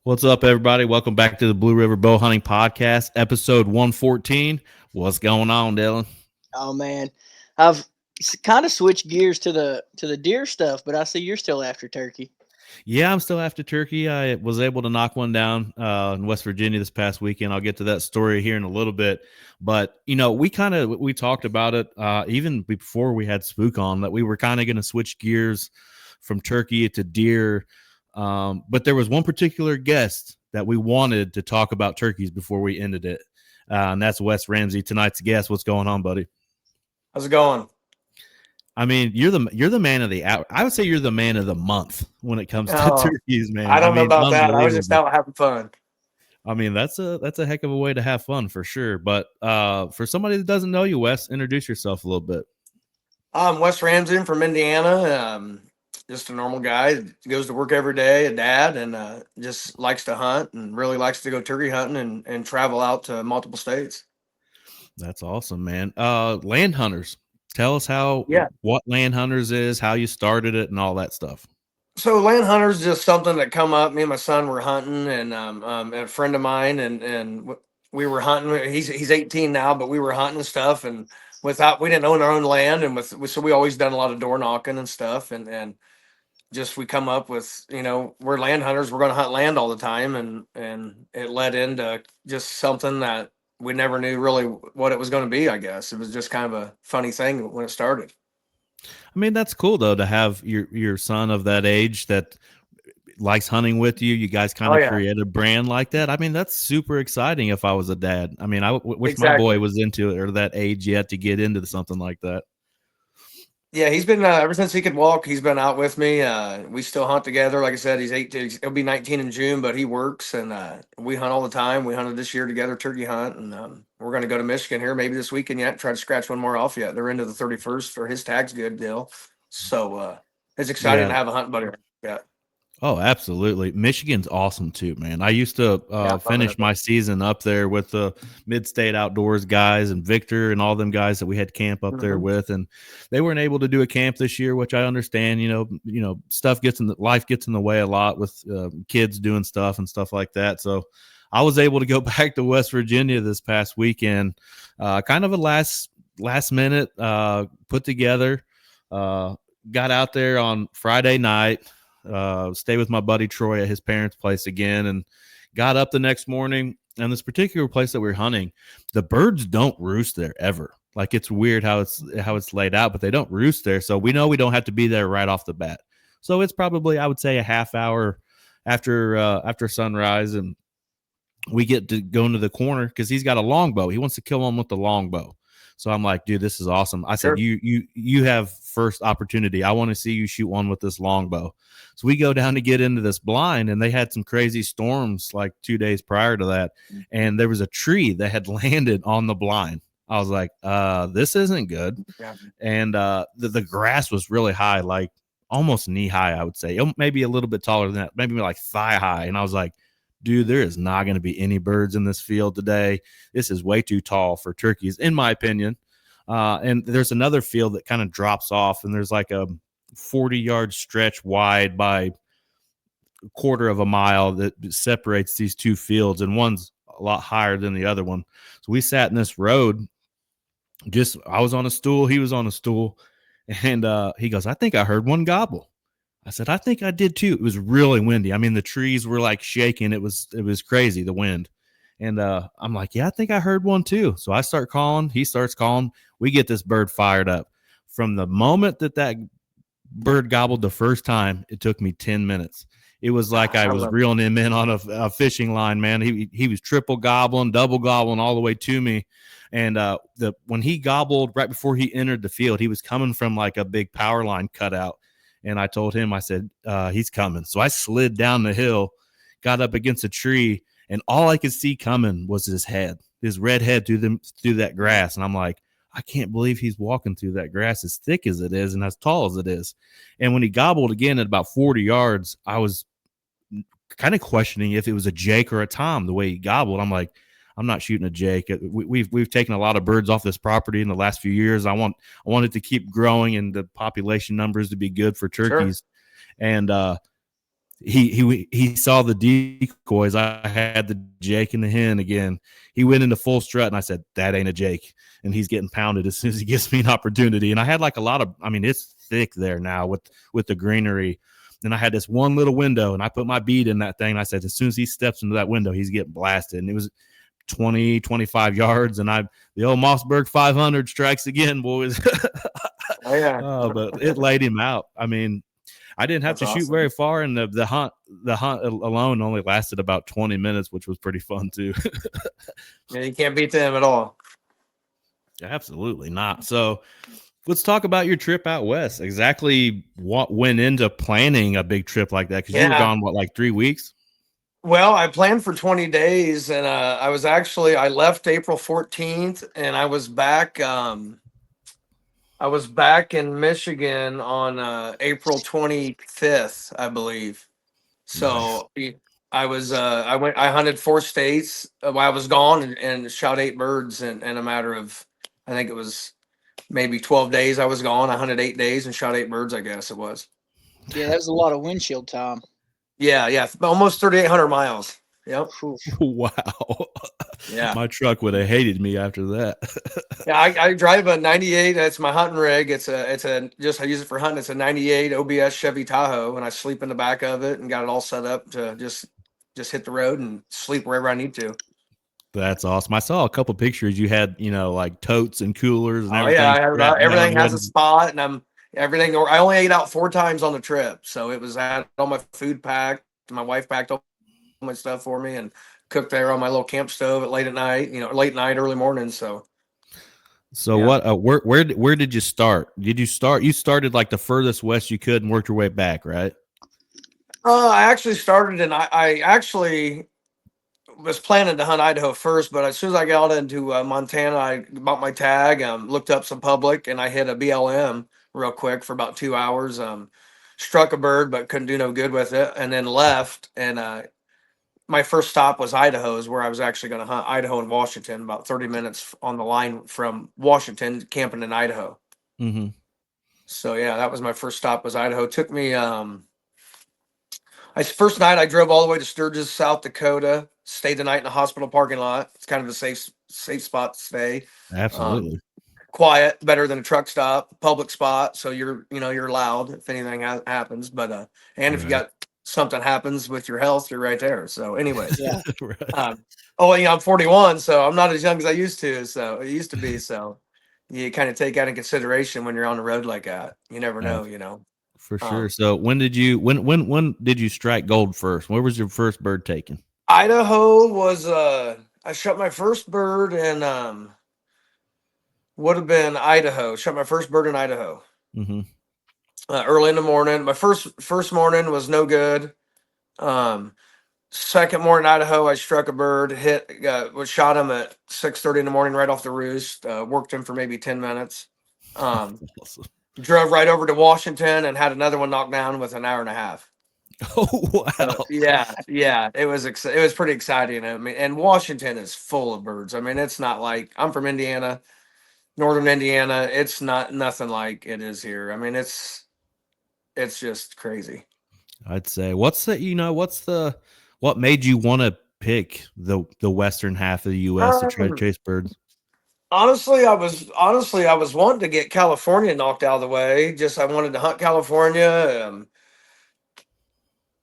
What's up, everybody? Welcome back to the Blue River Bow Hunting Podcast, episode 114. What's going on, Dylan? Oh man, I've kind of switched gears to the deer stuff, but I see you're still after turkey. Yeah, I'm still after turkey. I was able to knock one down in West Virginia this past weekend. I'll get to that story here in a little bit. But, we talked about it even before we had Spook on, that we were kind of going to switch gears from turkey to deer. But there was one particular guest that we wanted to talk about turkeys before we ended it. And that's Wes Ramsey, tonight's guest. What's going on, buddy? How's it going? I mean, you're the man of the hour. I would say you're the man of the month when it comes to turkeys, man. I don't know mean, about that. I was just out having fun. I mean, that's a heck of a way to have fun for sure. But for somebody that doesn't know you, Wes, introduce yourself a little bit. I'm Wes Ramsey from Indiana. Just a normal guy. Goes to work every day, a dad, and just likes to hunt and really likes to go turkey hunting and travel out to multiple states. That's awesome, man. Landhunters. Tell us what Landhunters is, how you started it, and all that stuff. So Landhunters is just something that come up. Me and my son were hunting, and a friend of mine, and we were hunting. He's 18 now, but we were hunting stuff, and we didn't own our own land, and so we always done a lot of door knocking and stuff, and just we come up with, we're land hunters, we're going to hunt land all the time, and it led into just something that we never knew really what it was going to be. I guess it was just kind of a funny thing when it started. I mean, that's cool though, to have your son of that age that likes hunting with you. You guys kind of create a brand like that. I mean, that's super exciting. If I was a dad, I mean, I wish my boy was into it or that age yet to get into something like that. Yeah, he's been ever since he could walk. He's been out with me. We still hunt together. Like I said, he's 18. He'll be 19 in June, but he works, and we hunt all the time. We hunted this year together, turkey hunt, and we're going to go to Michigan here maybe this weekend yet. Try to scratch one more off yet. They're into the 31st for his tag's good deal, so it's exciting to have a hunt buddy. Yeah. Oh, absolutely. Michigan's awesome too, man. I used to finish my season up there with the Mid-State Outdoors guys and Victor and all them guys that we had camp up there with, and they weren't able to do a camp this year, which I understand. Stuff life gets in the way a lot with kids doing stuff and stuff like that. So I was able to go back to West Virginia this past weekend, kind of a last minute put together. Got out there on Friday night. Stay with my buddy Troy at his parents' place again, and got up the next morning. And this particular place that we're hunting, the birds don't roost there ever. Like, it's weird how it's laid out, but they don't roost there. So we know we don't have to be there right off the bat. So it's probably, I would say, a half hour after sunrise, and we get to go into the corner because he's got a longbow. He wants to kill one with the longbow. So I'm like, dude, this is awesome. I said, you have first opportunity. I want to see you shoot one with this longbow. So we go down to get into this blind, and they had some crazy storms like 2 days prior to that. And there was a tree that had landed on the blind. I was like, this isn't good. Yeah. And the grass was really high, like almost knee high, I would say. Maybe a little bit taller than that, maybe like thigh high. And I was like, dude, there is not going to be any birds in this field today. This is way too tall for turkeys, in my opinion. And there's another field that kind of drops off, and there's like a 40-yard stretch wide by a quarter of a mile that separates these two fields, and one's a lot higher than the other one. So we sat in this road. I was on a stool, he was on a stool, and he goes, I think I heard one gobble. I said, I think I did too. It was really windy. I mean, the trees were like shaking. It was crazy, the wind. And I'm like, yeah, I think I heard one too. So I start calling. He starts calling. We get this bird fired up. From the moment that bird gobbled the first time, it took me 10 minutes. It was like I was reeling him in on a fishing line, man. He was triple gobbling, double gobbling all the way to me. And when he gobbled right before he entered the field, he was coming from like a big power line cutout. And I told him, I said, he's coming. So I slid down the hill, got up against a tree, and all I could see coming was his head, his red head through that grass. And I'm like, I can't believe he's walking through that grass as thick as it is and as tall as it is. And when he gobbled again at about 40 yards, I was kind of questioning if it was a Jake or a Tom, the way he gobbled. I'm like, I'm not shooting a Jake. We've taken a lot of birds off this property in the last few years. I want it to keep growing and the population numbers to be good for turkeys. Sure. And he saw the decoys. I had the Jake and the hen again. He went into full strut, and I said, "That ain't a Jake." And he's getting pounded as soon as he gives me an opportunity. And I had like a lot of, I mean, it's thick there now with the greenery. And I had this one little window, and I put my bead in that thing. And I said, as soon as he steps into that window, he's getting blasted. And it was 20, 25 yards. And the old Mossberg 500 strikes again, boys. Oh yeah. But it laid him out. I mean, I didn't have That's to shoot awesome. very far, and the hunt alone only lasted about 20 minutes, which was pretty fun too. Yeah, you can't beat them at all. Absolutely not. So let's talk about your trip out west. Exactly what went into planning a big trip like that? Because you were gone, what, like 3 weeks? Well, I planned for 20 days, and I left April 14th, and I was back. I was back in Michigan on April 25th, I believe. So I hunted 4 states while I was gone and shot 8 birds in a matter of, I think it was maybe 12 days I was gone. I hunted 8 days and shot 8 birds, I guess it was. Yeah, that was a lot of windshield time. Yeah. Almost 3,800 miles. Yep. Wow. Yeah. My truck would have hated me after that. Yeah, I drive a 98. That's my hunting rig. I use it for hunting. It's a 98 OBS Chevy Tahoe, and I sleep in the back of it and got it all set up to just hit the road and sleep wherever I need to. That's awesome. I saw a couple pictures. You had, like totes and coolers and everything. Yeah, everything has a spot, and I only ate out 4 times on the trip, so I had all my food packed. My wife packed all my stuff for me and cooked there on my little camp stove at late night, early morning. So yeah. What? Where did you start? You started like the furthest west you could and worked your way back, right? I actually started, and I actually was planning to hunt Idaho first, but as soon as I got into Montana, I bought my tag, looked up some public, and I hit a BLM real quick for about 2 hours. Struck a bird, but couldn't do no good with it, and then left. And my first stop was Idaho, is where I was actually going to hunt Idaho and Washington, about 30 minutes on the line from Washington, camping in Idaho. Mm-hmm. So yeah, that was my first stop, was Idaho. It took me, first night I drove all the way to Sturgis, South Dakota, stayed the night in a hospital parking lot. It's kind of a safe spot to stay. Absolutely. Quiet, better than a truck stop, public spot. So you're loud if anything happens, but, and if you got something happens with your health, you're right there. So anyways, yeah. Right. I'm 41, so I'm not as young as I used to. So it used to be. So you kind of take that in consideration when you're on the road like that. You never know, For sure. So when did you strike gold first? Where was your first bird taken? Idaho was, I shot my first bird in, would have been Idaho. Shot my first bird in Idaho. Mm-hmm. Early in the morning. My first morning was no good. Second morning in Idaho, I struck a bird, shot him at 6:30 in the morning right off the roost. Worked him for maybe 10 minutes. Awesome. Drove right over to Washington and had another one knocked down with an hour and a half. Oh wow! Yeah. It was pretty exciting. I mean, and Washington is full of birds. I mean, it's not like, I'm from Indiana, northern Indiana. It's not nothing like it is here. I mean, it's just crazy. I'd say what made you want to pick the western half of the U.S. to try to chase birds? Honestly, I was wanting to get California knocked out of the way. I wanted to hunt California.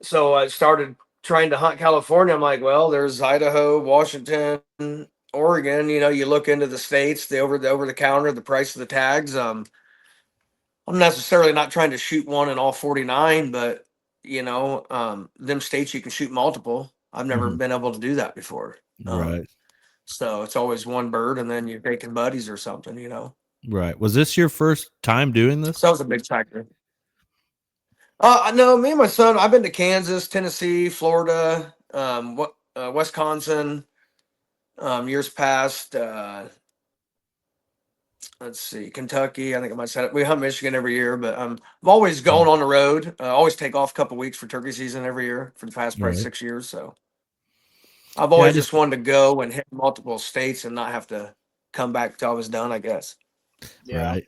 So I started trying to hunt California. I'm like, well, there's Idaho, Washington, Oregon. You look into the states, the over the counter, the price of the tags. I'm necessarily not trying to shoot one in all 49, but them states you can shoot multiple. I've never been able to do that before. Right. So it's always one bird, and then you're taking buddies or something, Right. Was this your first time doing this? So that was a big factor. No, me and my son, I've been to Kansas, Tennessee, Florida, Wisconsin, years past. Let's see, Kentucky. I think I might say it. We hunt Michigan every year, but I'm always going on the road. I always take off a couple weeks for turkey season every year for the past probably 6 years. So I've always just wanted to go and hit multiple states and not have to come back till I was done, I guess. Yeah. Right.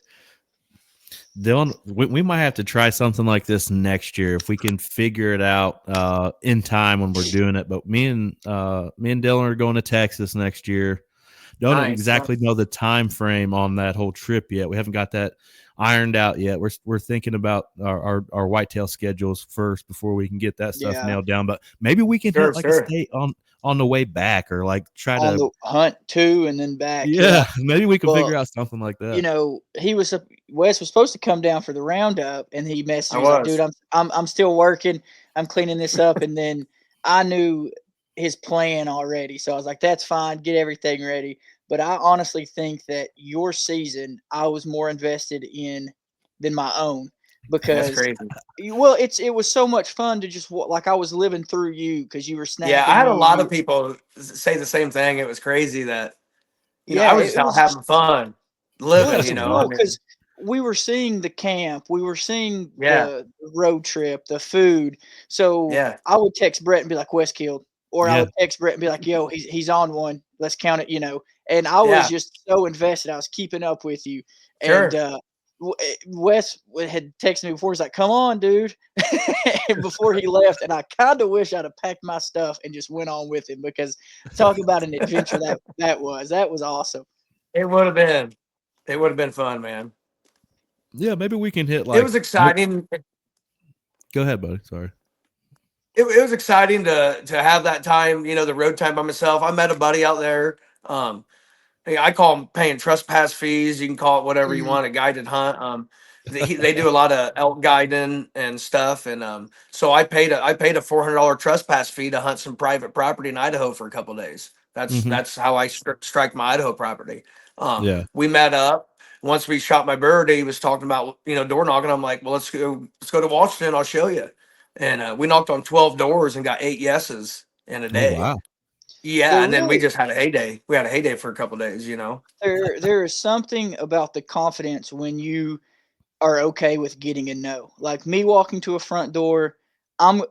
Dylan, we might have to try something like this next year if we can figure it out in time when we're doing it. But me and Dylan are going to Texas next year. Don't exactly know the time frame on that whole trip yet. We haven't got that ironed out yet. We're thinking about our whitetail schedules first before we can get that stuff nailed down. But maybe we can hit like a state on the way back, or like try on to the hunt too and then back. Yeah, maybe we can figure out something like that. You know, Wes was supposed to come down for the roundup, and he messaged me like, "Dude, I'm still working. I'm cleaning this up." And then I knew his plan already, so I was like, "That's fine. Get everything ready." But I honestly think that your season I was more invested in than my own, because it was so much fun to just like I was living through you because you were snapping. Yeah, I had a lot of people say the same thing. It was crazy that I was just out having fun, living. Because we were seeing the camp, we were seeing the road trip, the food. So I would text Brett and be like, "Wes killed," or I would text Brett and be like, "Yo, he's on one. Let's count it." And I was just so invested. I was keeping up with you. Sure. And Wes had texted me before. He's like, "Come on, dude," before he left. And I kind of wish I'd have packed my stuff and just went on with him, because talk about an adventure that was awesome. It would have been. It would have been fun, man. Yeah, maybe we can hit like. It was exciting. Go ahead, buddy. Sorry. It was exciting to have that time, the road time by myself. I met a buddy out there. I call them paying trespass fees. You can call it whatever you want, a guided hunt. They do a lot of elk guiding and stuff, and so I paid a $400 trespass fee to hunt some private property in Idaho for a couple of days. That's how I strike my Idaho property. We met up. Once we shot my bird, he was talking about door knocking. I'm like, well, let's go to Washington. I'll show you. And we knocked on 12 doors and got 8 yeses in a day. Oh, wow. Yeah, and then we just had a heyday. We had a heyday for a couple of days, There is something about the confidence when you are okay with getting a no. Like me walking to a front door,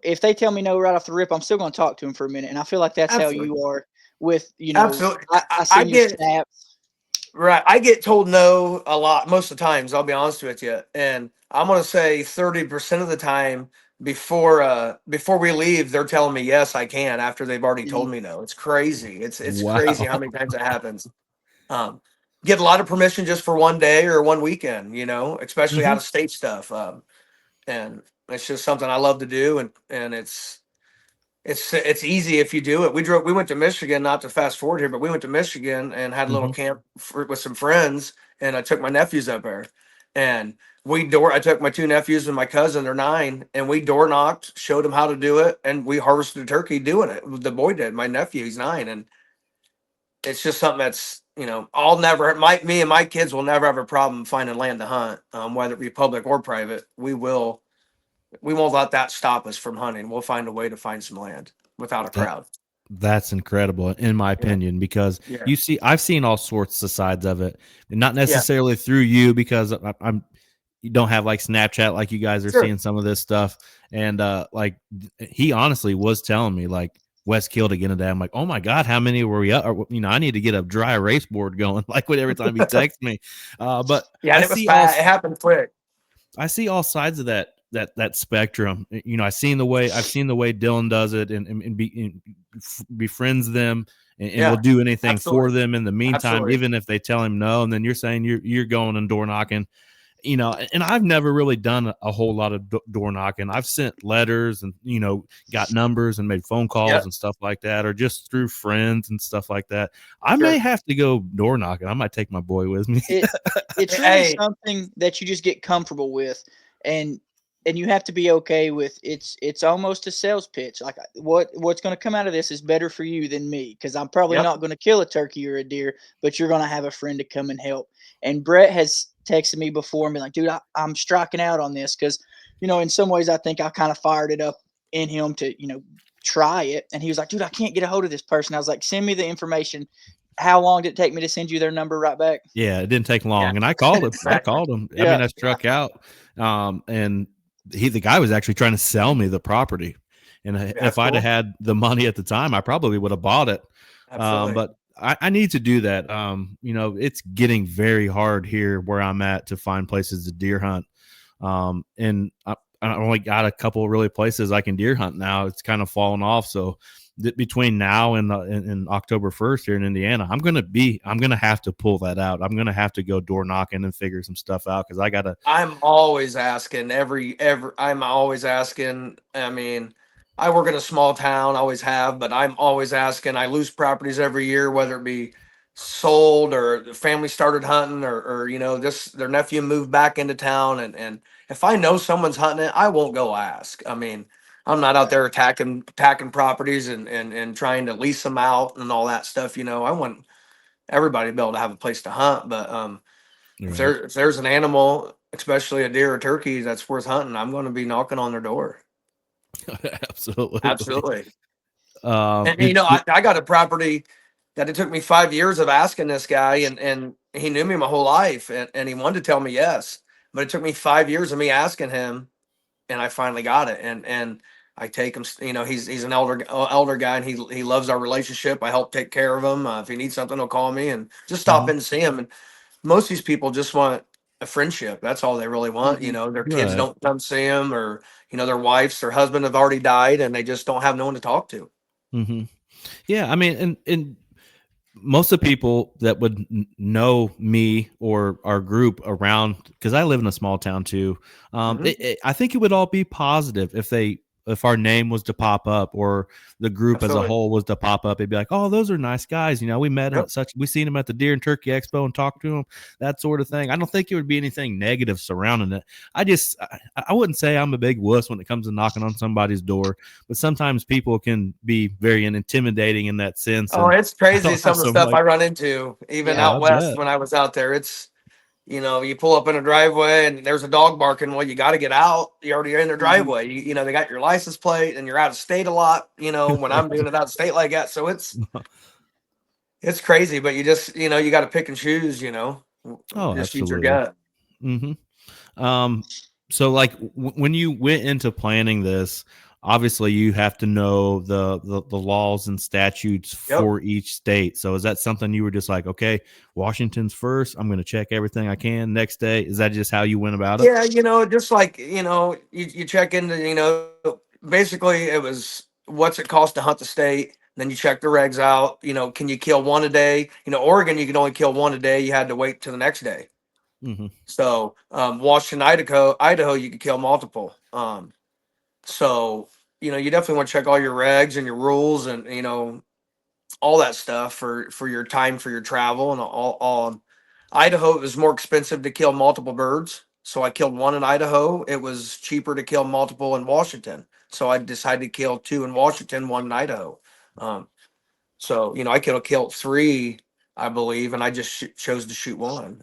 if they tell me no right off the rip, I'm still going to talk to them for a minute. And I feel like that's how you are with, Absolutely. I get snaps. Right. I get told no a lot, most of the times, I'll be honest with you. And I'm going to say 30% of the time before we leave, they're telling me, yes, I can, after they've already told me no. It's crazy. It's crazy how many times that happens. Get a lot of permission just for one day or one weekend, especially out of state stuff. And it's just something I love to do. And it's easy if you do it. We went to Michigan, not to fast forward here, but we went to Michigan and had a little camp with some friends, and I took my nephews up there, and I took my 2 nephews and my cousin, they're 9, and we door knocked, showed them how to do it, and we harvested a turkey doing it. The boy did, my nephew, he's 9, and it's just something that's, me and my kids will never have a problem finding land to hunt, whether it be public or private. We won't let that stop us from hunting. We'll find a way to find some land without a crowd. That's incredible, in my opinion, because I've seen all sorts of sides of it, and not necessarily through you, because you don't have like Snapchat like you guys are seeing some of this stuff. And like he honestly was telling me like Wes killed again today. I'm like, oh my God, how many were we up? Or, I need to get a dry erase board going like every time he texts me. But it happened quick. I see all sides of that spectrum. I've seen the way Dylan does it, and befriends them, and will do anything for them in the meantime, even if they tell him no. And then you're saying you're going and door knocking, and I've never really done a whole lot of door knocking. I've sent letters and, got numbers and made phone calls and stuff like that, or just through friends and stuff like that. I may have to go door knocking. I might take my boy with me. It's really something that you just get comfortable with, and you have to be okay with it's almost a sales pitch. Like what's going to come out of this is better for you than me, because I'm probably not going to kill a turkey or a deer, but you're going to have a friend to come and help. And Brett has texted me before and been like, dude, I'm striking out on this because, in some ways I think I kind of fired it up in him to, try it. And he was like, dude, I can't get a hold of this person. I was like, send me the information. How long did it take me to send you their number right back? Yeah, it didn't take long. And I called him. I struck out. And the guy was actually trying to sell me the property. And if I'd have had the money at the time, I probably would have bought it. But I need to do that. It's getting very hard here where I'm at to find places to deer hunt. And I only got a couple of really places I can deer hunt now. It's kind of fallen off. So between now and October 1st here in Indiana, I'm gonna have to pull that out. I'm gonna have to go door knocking and figure some stuff out because I'm always asking I'm always asking. I mean, I work in a small town, always have, but I'm always asking. I lose properties every year, whether it be sold or the family started hunting or just their nephew moved back into town. And if I know someone's hunting it, I won't go ask. I mean, I'm not out there attacking properties and trying to lease them out and all that stuff. I want everybody to be able to have a place to hunt. But if there's an animal, especially a deer or turkey, that's worth hunting, I'm going to be knocking on their door. Absolutely. And I got a property that it took me 5 years of asking this guy, and he knew me my whole life, and he wanted to tell me yes, but it took me 5 years of me asking him, and I finally got it. And I take him, he's an elder guy, and he loves our relationship. I help take care of him. If he needs something, he'll call me and just stop in and see him. And most of these people just want a friendship. That's all they really want. Their kids don't come see them, or their wives, their husband have already died, and they just don't have no one to talk to. Yeah, I mean, and most of the people that would know me or our group around, because I live in a small town too, I think it would all be positive if our name was to pop up, or the group as a whole was to pop up. It'd be like, oh, those are nice guys. We met we seen them at the Deer and Turkey Expo and talked to them, that sort of thing. I don't think it would be anything negative surrounding it. I wouldn't say I'm a big wuss when it comes to knocking on somebody's door, but sometimes people can be very intimidating in that sense. Oh, it's crazy. Some of the stuff I run into, even out west when I was out there, it's, you pull up in a driveway and there's a dog barking. Well, you got to get out. You're already in their driveway. They got your license plate, and you're out of state a lot, when I'm doing it out of state like that. So it's crazy, but you just, you got to pick and choose, Oh, just absolutely. use your gut. So like when you went into planning this, obviously you have to know the laws and statutes for each state. So is that something you were just like, okay, Washington's first, I'm going to check everything I can. Next day, is that just how you went about it? Yeah, just like, you check into, basically it was what's it cost to hunt the state. Then you check the regs out. Can you kill one a day? Oregon, you can only kill one a day. You had to wait till the next day. So Washington, Idaho, you could kill multiple. So you definitely want to check all your regs and your rules and all that stuff for your time for your travel and all. Idaho, it was more expensive to kill multiple birds, so I killed one in Idaho. It was cheaper to kill multiple in Washington, so I decided to kill two in Washington, one in Idaho. So I could have killed three, I believe, and I just chose to shoot one.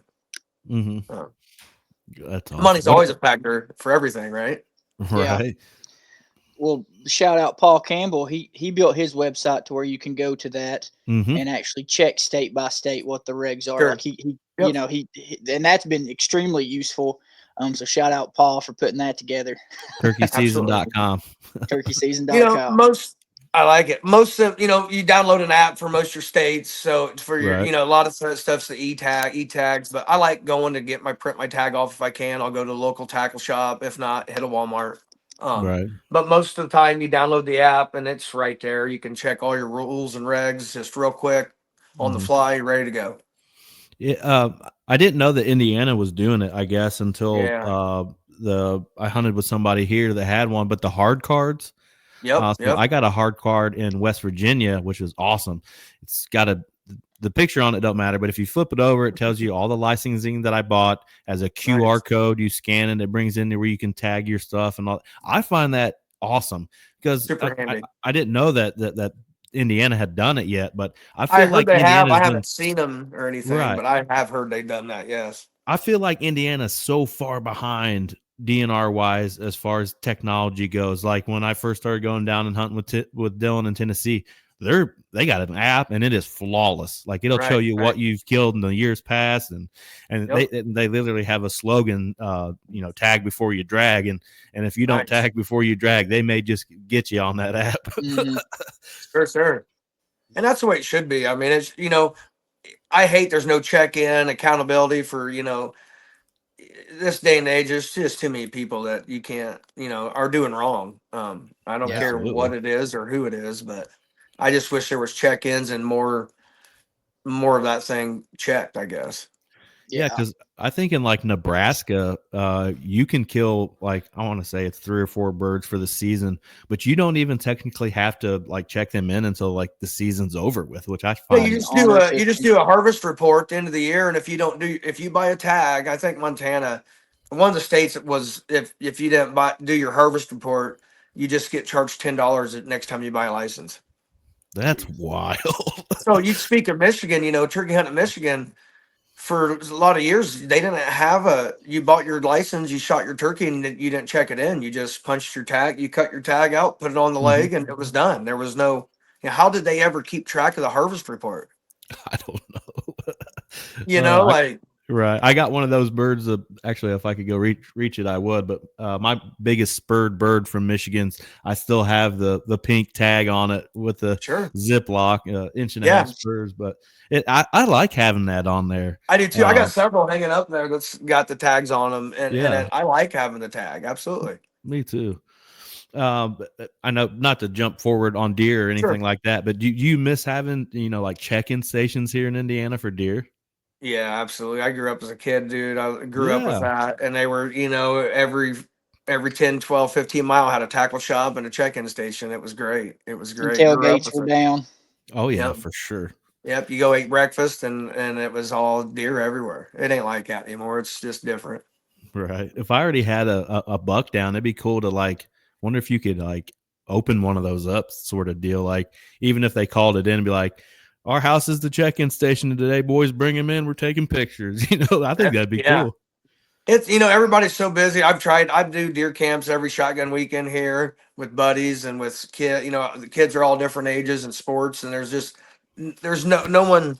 That's awesome. Money's always a factor for everything, right? Right. Well, shout out Paul Campbell. He built his website to where you can go to that and actually check state by state what the regs are. Like he and that's been extremely useful. So shout out Paul for putting that together. Turkeyseason.com. Turkeyseason.com. I like it. Most of you download an app for most of your states. So it's for your, a lot of stuff's the e-tags, but I like going to print my tag off if I can. I'll go to the local tackle shop. If not, hit a Walmart. But most of the time you download the app and it's right there. You can check all your rules and regs just real quick on the fly, ready to go. Yeah, I didn't know that Indiana was doing it, I guess, until I hunted with somebody here that had one, but the hard cards. So I got a hard card in West Virginia, which is awesome. It's got the picture on it don't matter, but if you flip it over, it tells you all the licensing that I bought as a QR code. You scan it, it brings in there where you can tag your stuff and all. I find that awesome because I didn't know that Indiana had done it yet, but I feel like they have. I haven't seen them or anything, but I have heard they've done that. Yes, I feel like Indiana's so far behind DNR wise as far as technology goes. Like when I first started going down and hunting with Dylan in Tennessee, they got an app and it is flawless. Like it'll show you what you've killed in the years past, and they literally have a slogan, tag before you drag, and if you don't tag before you drag, they may just get you on that app. Sure. And that's the way it should be. I mean, it's I hate there's no check-in accountability for this day and age, there's just too many people that you can't, are doing wrong. I don't care Absolutely. what it is or who it is, but I just wish there was check-ins and more of that thing checked, I guess. Yeah, because I think in like Nebraska, you can kill like I want to say it's 3 or 4 birds for the season, but you don't even technically have to like check them in until like the season's over with, which I Yeah, find. you just do a harvest report at the end of the year, and if you buy a tag, I think Montana, one of the states that was if you didn't do your harvest report, you just get charged $10 next time you buy a license. That's wild. So you speak of Michigan, turkey hunting in Michigan. For a lot of years, they didn't have you bought your license, you shot your turkey, and you didn't check it in. You just punched your tag, you cut your tag out, put it on the leg, and it was done. There was no, how did they ever keep track of the harvest report? I don't know. Like, right. I got one of those birds. Actually, if I could go reach it, I would. But my biggest spurred bird from Michigan's, I still have the pink tag on it with the Ziploc, inch and a half spurs. But I like having that on there. I do too. I got several hanging up there that's got the tags on them, and I like having the tag. Absolutely. Me too. I know not to jump forward on deer or anything like that, but do you miss having like check-in stations here in Indiana for deer? Yeah, absolutely. I grew up as a kid, dude. I grew up with that, and they were every 10, 12, 15 mile had a tackle shop and a check-in station. It was great. It was great. Tailgates were down. Oh yeah, for sure. Yep, you go eat breakfast and it was all deer everywhere. It ain't like that anymore. It's just different. Right. If I already had a buck down, it'd be cool to like wonder if you could like open one of those up sort of deal. Like even if they called it in and be like, our house is the check-in station today, boys, bring them in. We're taking pictures. I think that'd be cool. It's, everybody's so busy. I do deer camps every shotgun weekend here with buddies and with kids. The kids are all different ages and sports, and there's no one,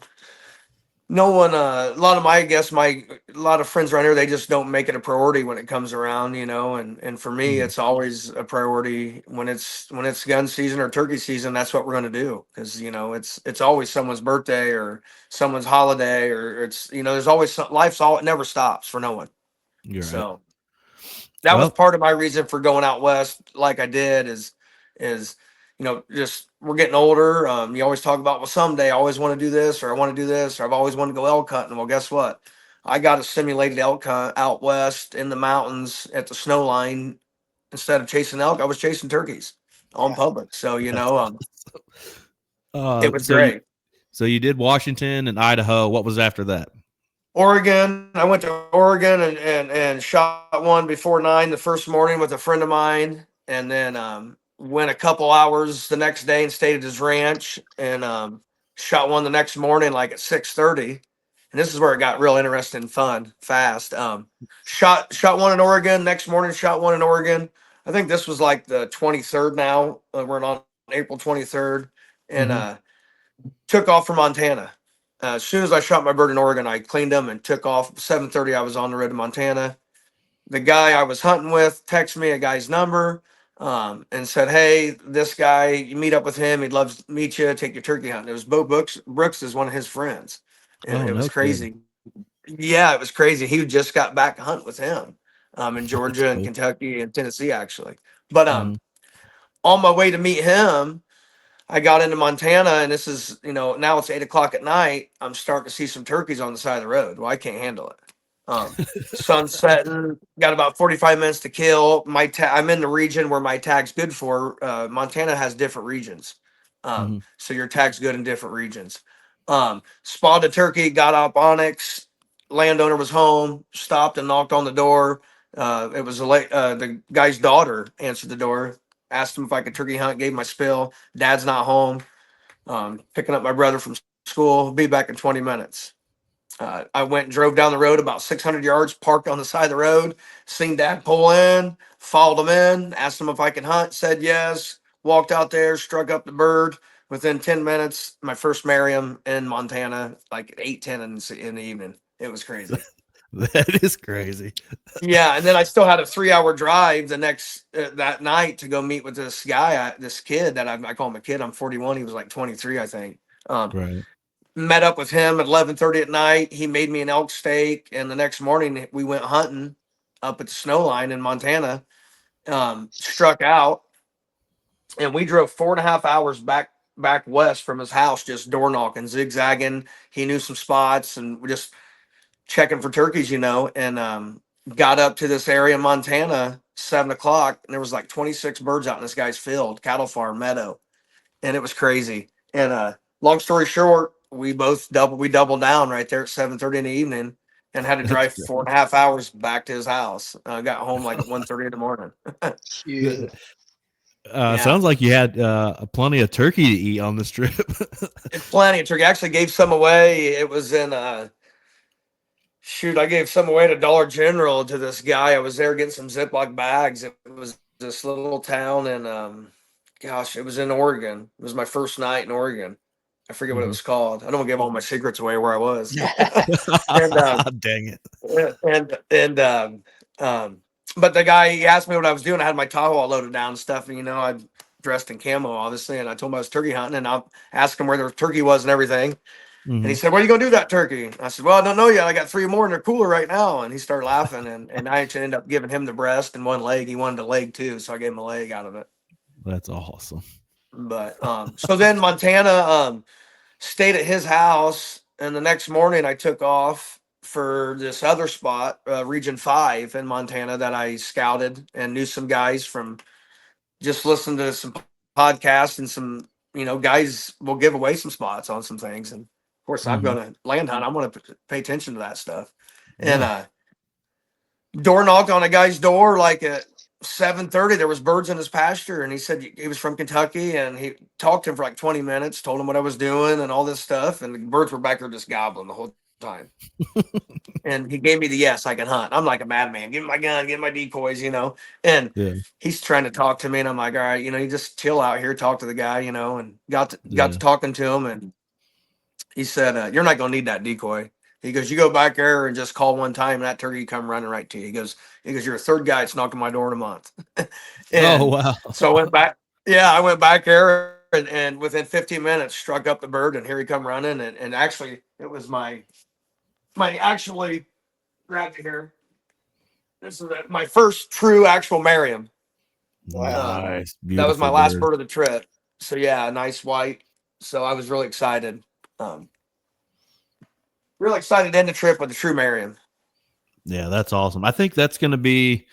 a lot of a lot of friends around here, they just don't make it a priority when it comes around, and for me, it's always a priority when it's gun season or turkey season. That's what we're going to do. Cause it's always someone's birthday or someone's holiday, or there's always it never stops for no one. So that was part of my reason for going out west like I did is just we're getting older. You always talk about, well, someday I always want to do this, or I want to do this, or I've always wanted to go elk hunting. Well, guess what? I got a simulated elk hunt out west in the mountains at the snow line. Instead of chasing elk, I was chasing turkeys on public. So, it was great. So you did Washington and Idaho. What was after that? Oregon. I went to Oregon and shot one before 9 the first morning with a friend of mine, and then went a couple hours the next day and stayed at his ranch and shot one the next morning like at 6:30. And this is where it got real interesting and fun fast. Shot one in Oregon. Next morning, shot one in Oregon. I think this was like the 23rd now. We're on April 23rd, and took off for Montana. As soon as I shot my bird in Oregon, I cleaned them and took off. 7:30, I was on the road to Montana. The guy I was hunting with texted me a guy's number and said, "Hey, this guy, you meet up with him. He'd love to meet you, take your turkey hunting." It was Bo Brooks is one of his friends. And it was crazy. Yeah, it was crazy. He just got back to hunt with him in Georgia and Kentucky and Tennessee, actually. But on my way to meet him, I got into Montana, and this is, now it's 8:00 at night. I'm starting to see some turkeys on the side of the road. Well, I can't handle it. Sun's setting, got about 45 minutes to kill. I'm in the region where my tag's good for. Montana has different regions. So your tag's good in different regions. Spotted a turkey, got up onyx. Landowner was home, stopped and knocked on the door. It was the guy's daughter answered the door. Asked him if I could turkey hunt, gave him my spill. Dad's not home. Picking up my brother from school. Be back in 20 minutes. I went and drove down the road about 600 yards, parked on the side of the road, seen Dad pull in, followed him in, asked him if I could hunt, said yes, walked out there, struck up the bird. Within 10 minutes, my first Merriam in Montana, like 8:10 in the evening. It was crazy. That is crazy. Yeah, and then I still had a 3-hour drive the next that night to go meet with this guy, this kid that I call him a kid. I'm 41. He was like 23, I think. Right. met up with him at 11:30 at night. He made me an elk steak, and the next morning we went hunting up at the snow line in Montana. Struck out, and we drove 4.5 hours back west from his house, just door knocking, zigzagging. He knew some spots, and we just checking for turkeys, and got up to this area in Montana 7 o'clock, and there was like 26 birds out in this guy's field, cattle farm meadow, and it was crazy. And long story short, we doubled down right there at 7:30 in the evening, and had to drive 4.5 hours back to his house. Got home like at 1:30 in the morning. Yeah. Sounds like you had plenty of turkey to eat on this trip. Plenty of turkey. I actually gave some away. It was in I gave some away to Dollar General to this guy. I was there getting some Ziploc bags. It was this little town, and it was in Oregon. It was my first night in Oregon. I forget what it was called. I don't want to give all my secrets away where I was. And, dang it. But the guy, he asked me what I was doing. I had my Tahoe all loaded down and stuff, and I dressed in camo, obviously, and I told him I was turkey hunting, and I asked him where the turkey was and everything. And he said, "What are you gonna do with that turkey?" I said, "Well, I don't know yet. I got 3 more in their cooler right now." And he started laughing, and I actually ended up giving him the breast and one leg. He wanted a leg too, so I gave him a leg out of it. That's awesome. But so then Montana stayed at his house, and the next morning I took off for this other spot, Region 5 in Montana, that I scouted and knew some guys from just listening to some podcasts, and some, guys will give away some spots on some things. And of course, I'm going to land hunt. I'm going to pay attention to that stuff. And door knocked on a guy's door like at 7:30. There was birds in his pasture, and he said he was from Kentucky, and he talked to him for like 20 minutes, told him what I was doing and all this stuff, and the birds were back there just gobbling the whole time. And he gave me the yes, I can hunt. I'm like a madman. Give me my gun, give me my decoys, and he's trying to talk to me, and I'm like, all right, you just chill out here, talk to the guy, and got to talking to him, and he said, "You're not gonna need that decoy." He goes, "You go back there and just call one time, and that turkey come running right to you." He goes, "You're a third guy that's knocking my door in a month." Oh, wow. So I went back. Yeah, I went back there, and within 15 minutes struck up the bird, and here he come running. And actually, it was my actually grabbed it here. This is my first true actual Merriam. Wow. Nice. That was my last bird of the trip. So yeah, nice white. So I was really excited. Really excited to end the trip with the true Merriam. Yeah, that's awesome. I think that's going to be,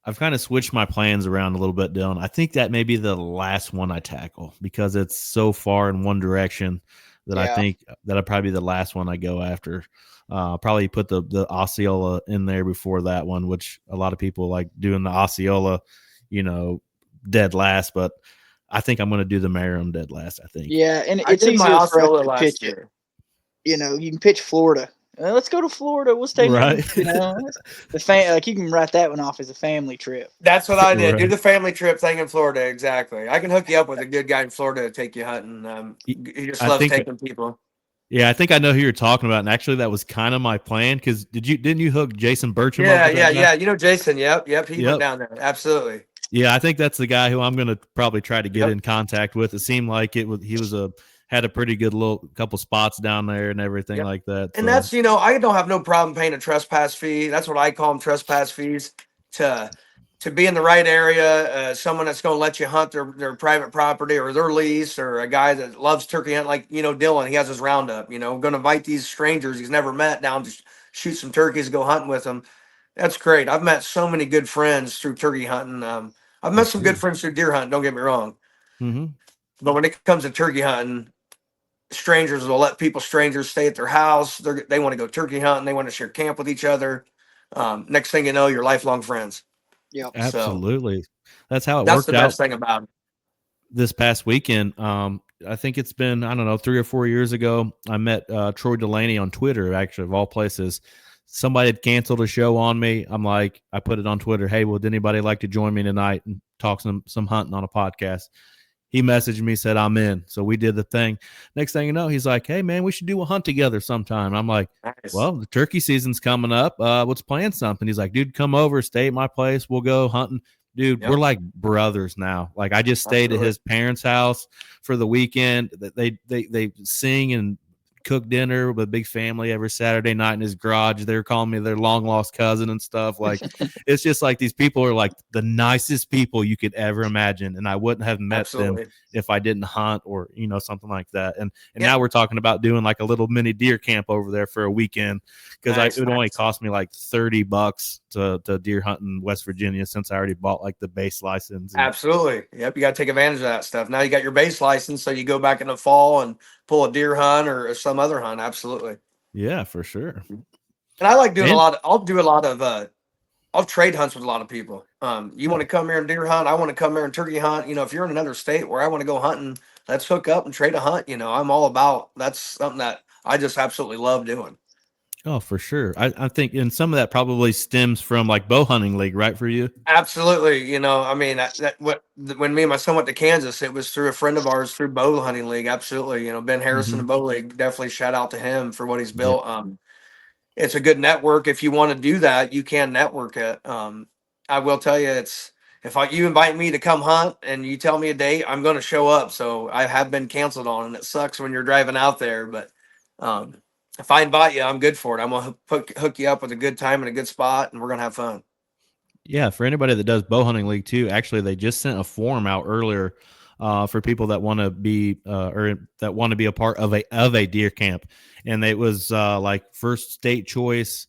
I've kind of switched my plans around a little bit, Dylan. I think that may be the last one I tackle, because it's so far in one direction that I think that'll probably be the last one I go after. Probably put the Osceola in there before that one, which a lot of people like doing the Osceola, dead last, but I think I'm going to do the Merriam dead last, I think. Yeah, and it's easier for us to pitch it. You can pitch Florida. Let's go to Florida. We'll stay right. Like you can write that one off as a family trip. That's what I did. Right. Do the family trip thing in Florida. Exactly. I can hook you up with a good guy in Florida to take you hunting. He just loves taking people. Yeah, I think I know who you're talking about, and actually that was kind of my plan, because didn't you hook Jason Bertram? Yeah. Jason. Yep. He went down there. Absolutely. Yeah, I think that's the guy who I'm going to probably try to get in contact with. It seemed like he had a pretty good little couple spots down there and everything like that. And that's, I don't have no problem paying a trespass fee. That's what I call them, trespass fees, to be in the right area. Someone that's going to let you hunt their private property or their lease, or a guy that loves turkey hunting, like, Dylan, he has his roundup, going to invite these strangers he's never met down to shoot some turkeys, go hunting with them. That's great. I've met so many good friends through turkey hunting. I've met some good friends through deer hunting. Don't get me wrong. But when it comes to turkey hunting, strangers will let strangers stay at their house. They want to go turkey hunting. They want to share camp with each other. Next thing you know, you're lifelong friends. Yeah, absolutely. That's how it worked out. That's the best thing about it. This past weekend, I think it's been, 3 or 4 years ago, I met Troy Delaney on Twitter, actually, of all places. Somebody had canceled a show on me. I put it on Twitter. Hey, would anybody like to join me tonight and talk some hunting on a podcast? He messaged me, said, I'm in. So we did the thing. Next thing you know, he's like, hey, man, we should do a hunt together sometime. I'm like, nice. Well, the turkey season's coming up. Let's plan something. He's like, dude, come over, stay at my place. We'll go hunting. Dude, we're like brothers now. Like, I just stayed at his parents' house for the weekend. They sing and cook dinner with a big family every Saturday night in his garage. They're calling me their long lost cousin and stuff. Like, it's just like these people are like the nicest people you could ever imagine. And I wouldn't have met them if I didn't hunt or, something like that. And now we're talking about doing like a little mini deer camp over there for a weekend, because it would only cost me like $30 to deer hunt in West Virginia, since I already bought like the base license. Absolutely. Yep. You got to take advantage of that stuff. Now you got your base license, so you go back in the fall and pull a deer hunt or some other hunt. Absolutely. Yeah, for sure. And I like doing I'll do a lot of I'll trade hunts with a lot of people. You want to come here and deer hunt? I want to come here and turkey hunt. If you're in another state where I want to go hunting, let's hook up and trade a hunt. I'm all about, that's something that I just absolutely love doing. Oh, for sure. I think, and some of that probably stems from like bow hunting league, right, for you? Absolutely. I mean, when me and my son went to Kansas, it was through a friend of ours through bow hunting league. Absolutely. Ben Harrison and Bow League, definitely shout out to him for what he's built. Yeah. It's a good network. If you want to do that, you can network it. I will tell you, you invite me to come hunt and you tell me a date, I'm going to show up. So I have been canceled on, and it sucks when you're driving out there, but if I invite you, I'm good for it. I'm going to hook you up with a good time and a good spot, and we're going to have fun. Yeah, for anybody that does bow hunting league too, actually, they just sent a form out earlier for people that want to be or that want to be a part of a deer camp, and it was like first state choice,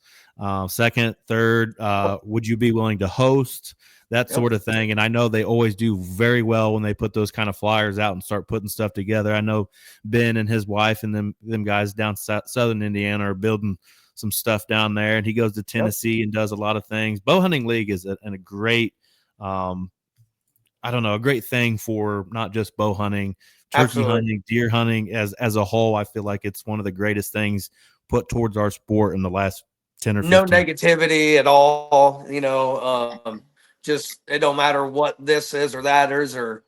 second, third. Would you be willing to host? That sort of thing. And I know they always do very well when they put those kind of flyers out and start putting stuff together. I know Ben and his wife and them guys down southern Indiana are building some stuff down there, and he goes to Tennessee and does a lot of things. Bow hunting league is a great, a great thing for not just bow hunting, turkey hunting, deer hunting as a whole. I feel like it's one of the greatest things put towards our sport in the last 10 or 15. No negativity at all. Just, it don't matter what this is or that is, or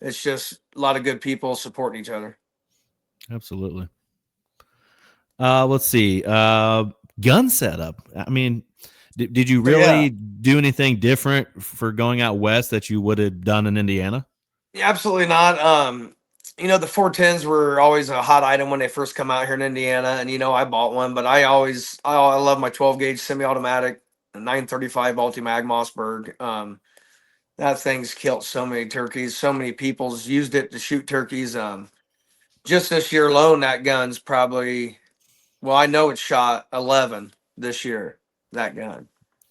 it's just a lot of good people supporting each other. Absolutely. Let's see. Gun setup. I mean, did you really do anything different for going out west that you would have done in Indiana? Yeah, absolutely not. The 410s were always a hot item when they first come out here in Indiana, and I bought one, but I love my 12 gauge semi-automatic 935 Multi-Mag Mossberg. That thing's killed so many turkeys. So many people's used it to shoot turkeys. Just this year alone, that gun's probably, I know it's shot 11 this year, that gun.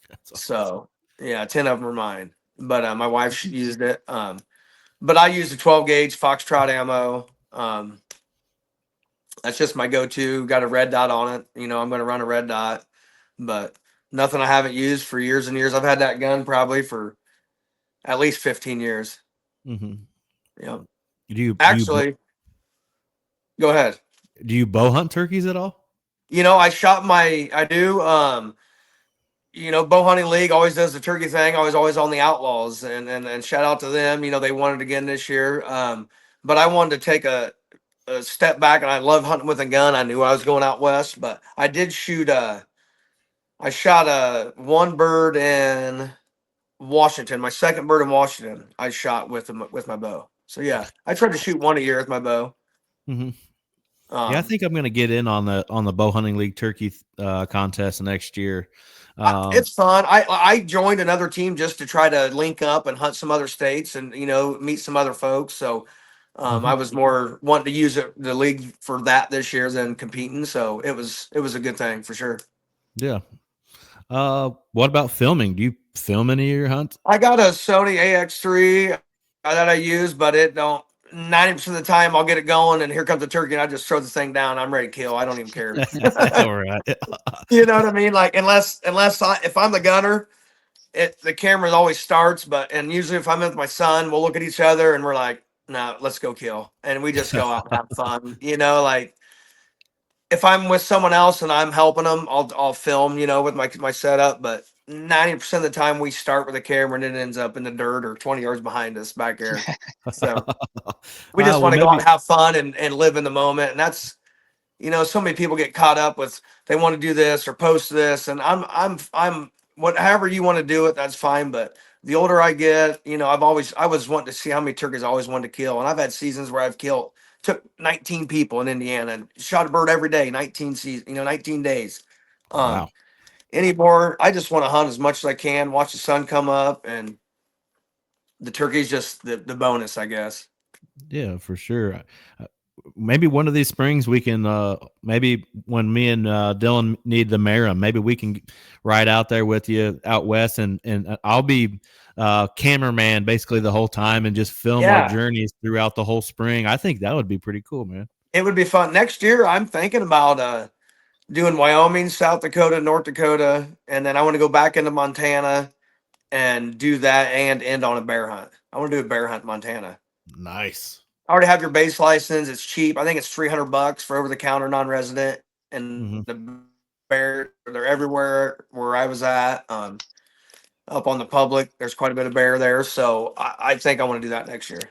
That's awesome. So yeah, 10 of them are mine, but my wife used it. But I use a 12 gauge Foxtrot ammo. That's just my go-to. Got a red dot on it. I'm going to run a red dot, but nothing I haven't used for years and years. I've had that gun probably for at least 15 years. Mm-hmm. Yeah. Go ahead. Do you bow hunt turkeys at all? I do. Bow hunting league always does the turkey thing. I was always on the Outlaws, and shout out to them. They won it again this year. But I wanted to take a step back, and I love hunting with a gun. I knew I was going out west, but I did shoot I shot one bird in Washington. My second bird in Washington, I shot with my bow. So yeah, I tried to shoot one a year with my bow. Mm-hmm. I think I'm going to get in on the bow hunting league turkey contest next year. It's fun. I joined another team just to try to link up and hunt some other states and meet some other folks. So I was more wanting to use the league for that this year than competing. So it was a good thing for sure. Yeah. What about filming? Do you film any of your hunts? I got a Sony AX3 that I use, but it don't. 90% of the time I'll get it going, and here comes the turkey, and I just throw the thing down. I'm ready to kill. I don't even care. All right. You know what I mean? Like unless if I'm the gunner, the camera always starts. And usually if I'm with my son, we'll look at each other and we're like, "No, let's go kill," and we just go out and have fun. Like if I'm with someone else and I'm helping them, I'll film. With my setup, but 90% of the time we start with a camera and it ends up in the dirt or 20 yards behind us back there. So we just want to go out and have fun and live in the moment. And that's, so many people get caught up with, they want to do this or post this. And I'm however you want to do it, that's fine. But the older I get, I was wanting to see how many turkeys I always wanted to kill. And I've had seasons where I've killed took 19 people in Indiana and shot a bird every day, 19 days. Wow. Anymore, I just want to hunt as much as I can, watch the sun come up, and the turkey's just the bonus, I guess. Yeah, for sure. Maybe one of these springs we can maybe when me and Dylan need the Mara, maybe we can ride out there with you out west, and I'll be cameraman basically the whole time and just film our journeys throughout the whole spring. I think that would be pretty cool, man. It would be fun. Next year, I'm thinking about doing Wyoming, South Dakota, North Dakota, and then I want to go back into Montana and do that and end on a bear hunt. I want to do a bear hunt in Montana. Nice. I already have your base license. It's cheap. I think it's $300 for over the counter non-resident, and the bear, they're everywhere where I was at. Up on the public, there's quite a bit of bear there. So I think I want to do that next year.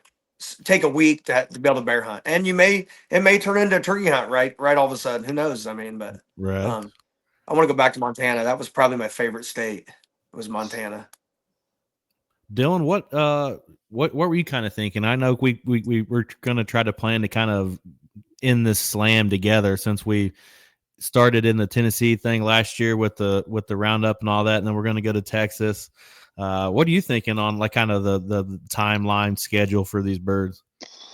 Take a week to be able to bear hunt, and it may turn into a turkey hunt right all of a sudden. Who knows? I mean, but right. I want to go back to Montana. That was probably my favorite state. It was Montana. Dylan, what were you kind of thinking? I know we were going to try to plan to kind of end this slam together since we started in the Tennessee thing last year with the roundup and all that, and then we're going to go to Texas. What are you thinking on like kind of the timeline schedule for these birds?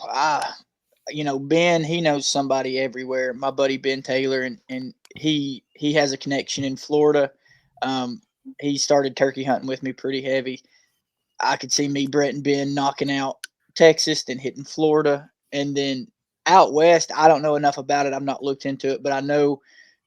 Ben, he knows somebody everywhere. My buddy Ben Taylor, and he has a connection in Florida. He started turkey hunting with me pretty heavy. I could see me, Brett, and Ben knocking out Texas, then hitting Florida, and then out west. I don't know enough about it. I've not looked into it, but I know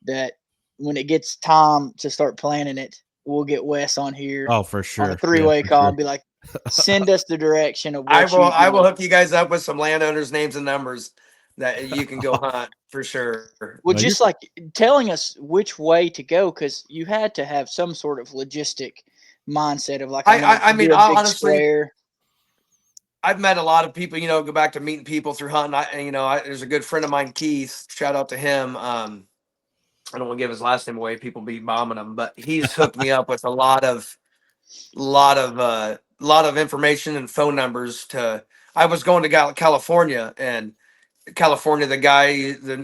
that when it gets time to start planning it, we'll get Wes on here. Oh, for sure. On a three-way call and be like, send us the direction of what I will hook you guys up with some landowners' names and numbers that you can go hunt for sure. Well, just like telling us which way to go, because you had to have some sort of logistic mindset of like, I mean, honestly, I've met a lot of people, go back to meeting people through hunting. There's a good friend of mine, Keith, shout out to him. I don't want to give his last name away. People be bombing him, but he's hooked me up with a lot of information and phone numbers I was going to California, and California, the guy,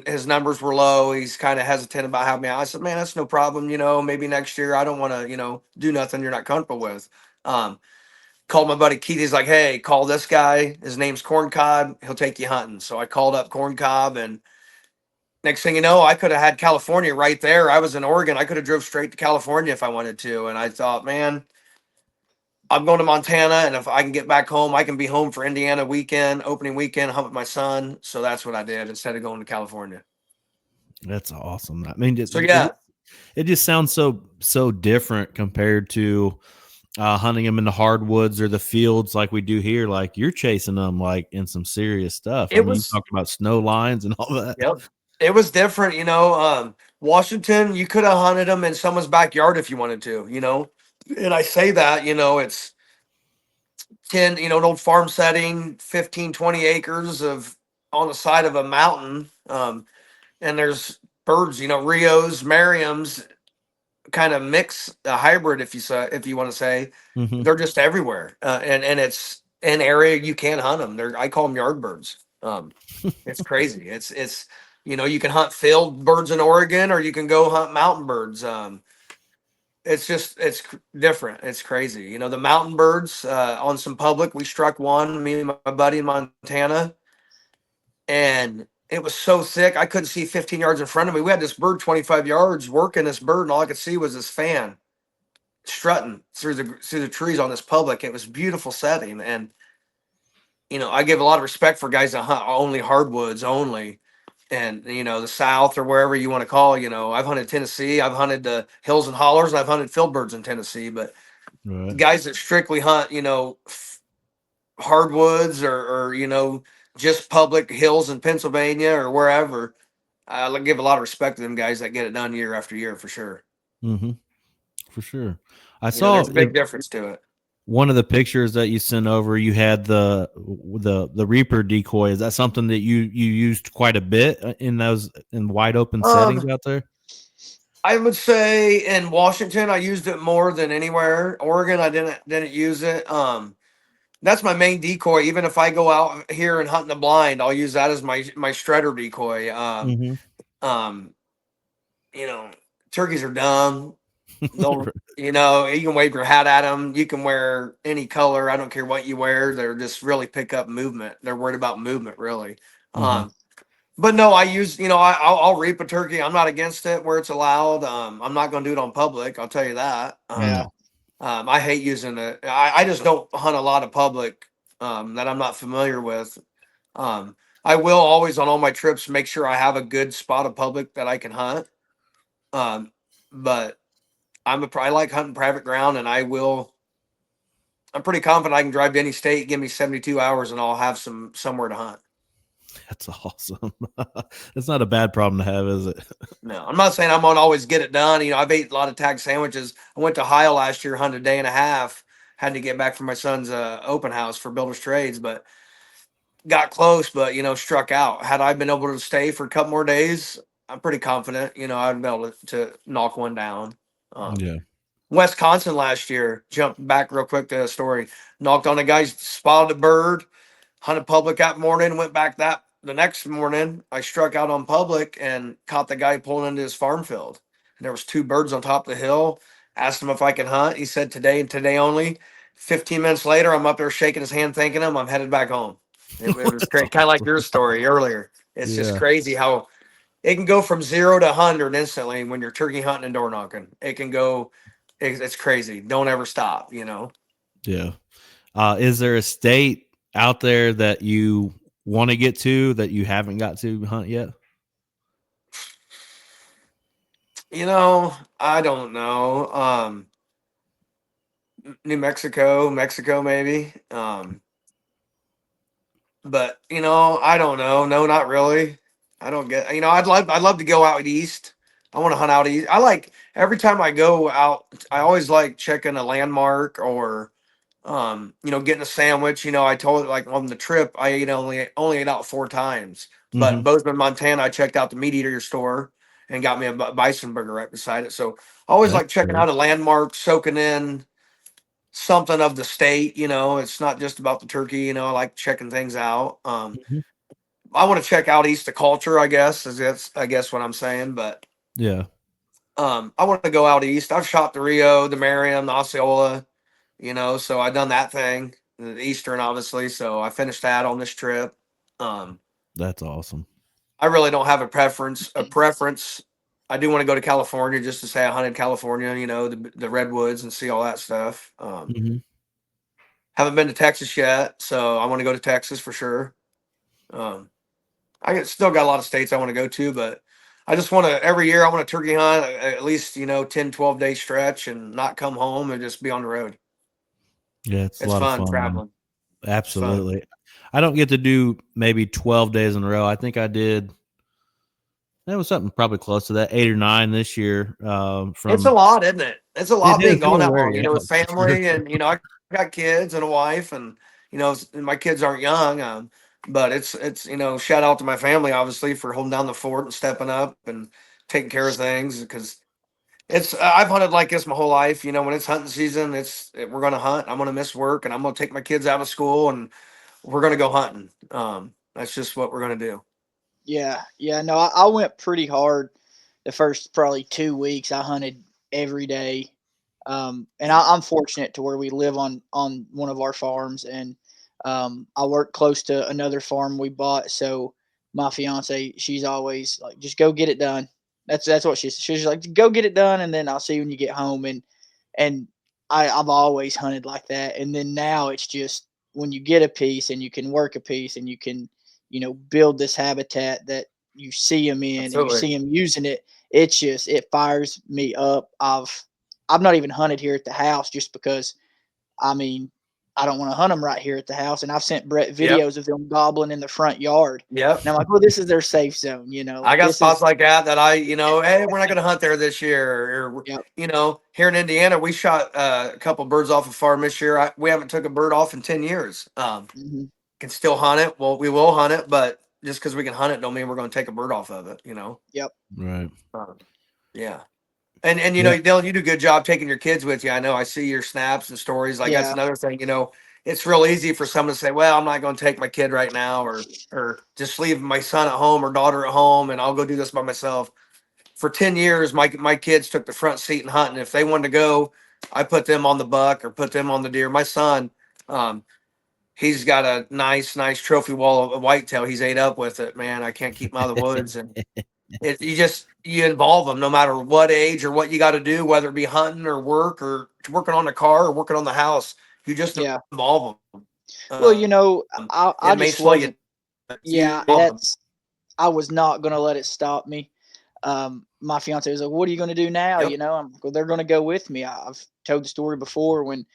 his numbers were low. He's kind of hesitant about having me out. I said, man, that's no problem. Maybe next year. I don't want to, do nothing you're not comfortable with. Called my buddy Keith. He's like, hey, call this guy. His name's Corn Cob. He'll take you hunting. So I called up Corn Cob, and next thing you know, I could have had California right there. I was in Oregon. I could have drove straight to California if I wanted to. And I thought, man, I'm going to Montana, and if I can get back home, I can be home for Indiana opening weekend, hunt with my son. So that's what I did instead of going to California. That's awesome. I mean, it just sounds so different compared to hunting them in the hardwoods or the fields like we do here. Like you're chasing them like in some serious stuff. You talked about snow lines and all that. Yep. It was different, Washington, you could have hunted them in someone's backyard if you wanted to, and I say that, it's 10, an old farm setting, 15, 20 acres on the side of a mountain. And there's birds, Rios, Merriams, kind of mix a hybrid, if you want to say. They're just everywhere. And it's an area you can't hunt them. I call them yard birds. It's crazy. It's you can hunt field birds in Oregon, or you can go hunt mountain birds. It's different. It's crazy. The mountain birds on some public, we struck one, me and my buddy in Montana, and it was so thick I couldn't see 15 yards in front of me. We had this bird 25 yards working this bird, and all I could see was this fan strutting through the trees on this public. It was a beautiful setting, and I give a lot of respect for guys that hunt only hardwoods only. And, the South or wherever you want to call, I've hunted Tennessee, I've hunted the hills and hollers, and I've hunted field birds in Tennessee. But guys that strictly hunt, hardwoods or just public hills in Pennsylvania or wherever, I give a lot of respect to them guys that get it done year after year for sure. For sure. I saw there's a big difference to it. One of the pictures that you sent over, you had the Reaper decoy. Is that something that you used quite a bit in wide open settings out there? I would say in Washington, I used it more than anywhere. Oregon, I didn't use it. That's my main decoy. Even if I go out here and hunt in the blind, I'll use that as my shredder decoy. Mm-hmm. Um, you know, turkeys are dumb. They'll, you know, you can wave your hat at them. You can wear any color. I don't care what you wear. They're just really pick up movement. They're worried about movement, really. Mm-hmm. But no, I use, you know, I'll reap a turkey. I'm not against it where it's allowed. I'm not going to do it on public. I'll tell you that. Yeah. I hate using it. I just don't hunt a lot of public that I'm not familiar with. I will always on all my trips make sure I have a good spot of public that I can hunt. But I like hunting private ground, and I'm pretty confident I can drive to any state, give me 72 hours, and I'll have somewhere to hunt. That's awesome. That's not a bad problem to have, is it? No, I'm not saying I'm gonna always get it done. You know, I've ate a lot of tag sandwiches. I went to Ohio last year, hunted a day and a half. Had to get back from my son's open house for Builders Trades, but got close. But you know, struck out. Had I been able to stay for a couple more days, I'm pretty confident. You know, I'd be able to knock one down. Yeah. Wisconsin last year, jumped back real quick to the story. Knocked on a guy's spotted a bird, hunted public that morning, went back the next morning. I struck out on public and caught the guy pulling into his farm field. And there was two birds on top of the hill. Asked him if I could hunt. He said today and today only. 15 minutes later, I'm up there shaking his hand, thanking him. I'm headed back home. It was great, kind of like your story earlier. It's just crazy how it can go from 0 to 100 instantly when you're turkey hunting and door knocking. It can go. It's crazy. Don't ever stop. You know. Yeah. Is there a state out there that you want to get to that you haven't got to hunt yet? You know, I don't know. New Mexico, maybe. But you know, I don't know. No, not really. I don't get. You know, I'd love to go out east. I want to hunt out east. I like every time I go out. I always like checking a landmark or, you know, getting a sandwich. You know, I told like on the trip I ate only ate out 4 times. But Mm-hmm. Bozeman, Montana, I checked out the meat eater store and got me a bison burger right beside it. So I always That's like checking cool. out a landmark, soaking in something of the state. You know, it's not just about the turkey. You know, I like checking things out. Mm-hmm. I want to check out East of culture, I guess, is that's I guess what I'm saying. But Yeah. I want to go out east. I've shot the Rio, the Merriam, the Osceola, you know, so I done that thing, the Eastern obviously. So I finished that on this trip. Um, That's awesome. I really don't have a preference. I do want to go to California just to say I hunted California, you know, the redwoods and see all that stuff. Mm-hmm. Haven't been to Texas yet, so I want to go to Texas for sure. Um, still got a lot of states I want to go to, but I just want to every year I want to turkey hunt at least, you know, 10, 12 day stretch and not come home and just be on the road. Yeah, it's a It's lot of fun fun, man. traveling. It's fun. Absolutely. I don't get to do maybe 12 days in a row. I think I did. That was something probably close to that, 8 or 9 this year. It's a From lot, isn't it? It's a it lot being is. gone It'll that wear long, you you know, with out for sure. family and, you know, I got kids and a wife and, you know, my kids aren't young. But you know, shout out to my family, obviously, for holding down the fort and stepping up and taking care of things because I've hunted like this my whole life. You know, when it's hunting season, we're gonna hunt. I'm gonna miss work, and I'm gonna take my kids out of school, and we're gonna go hunting. That's just what we're gonna do. Yeah, yeah. No, I went pretty hard the first probably 2 weeks. I hunted every day, and I'm fortunate to where we live on one of our farms, and I work close to another farm we bought. So my fiance, she's always like, just go get it done. That's what she's like, go get it done, and then I'll see you when you get home. And I've always hunted like that. And then now it's just when you get a piece and you can work a piece and you can, build this habitat that you see them in and you Absolutely. see them using it. It's just, it fires me up. I've not even hunted here at the house just because, I mean, I don't want to hunt them right here at the house. And I've sent Brett Yep. videos of them gobbling in the front yard. Yep. And I'm like, well, this is their safe zone. I got This spots is, like that you know, hey, we're not gonna hunt there this year, or yep. you know, here in Indiana, we shot a couple birds off a farm this year. We haven't took a bird off in 10 years. Mm-hmm. Can still hunt it. Well, we will hunt it, but just because we can hunt it, don't mean we're going to take a bird off of it. You know. Yep. Right. Yeah. And you Yeah. know, Dylan, you do a good job taking your kids with you. I know I see your snaps and stories. Like that's Yeah. another thing, you know, it's real easy for someone to say, well, I'm not going to take my kid right now, or just leave my son at home or daughter at home and I'll go do this by myself. For 10 years, my kids took the front seat in hunting. If they wanted to go, I put them on the buck or put them on the deer. My son, he's got a nice trophy wall of whitetail. He's ate up with it, man. I can't keep him out of the woods. And you involve them no matter what age or what you got to do, whether it be hunting or work or working on the car or working on the house. You just involve them. Well, you know, I just wasn't. Yeah, I was not going to let it stop me. My fiance was like, "What are you going to do now?" Yep. You know, they're going to go with me. I've told the story before when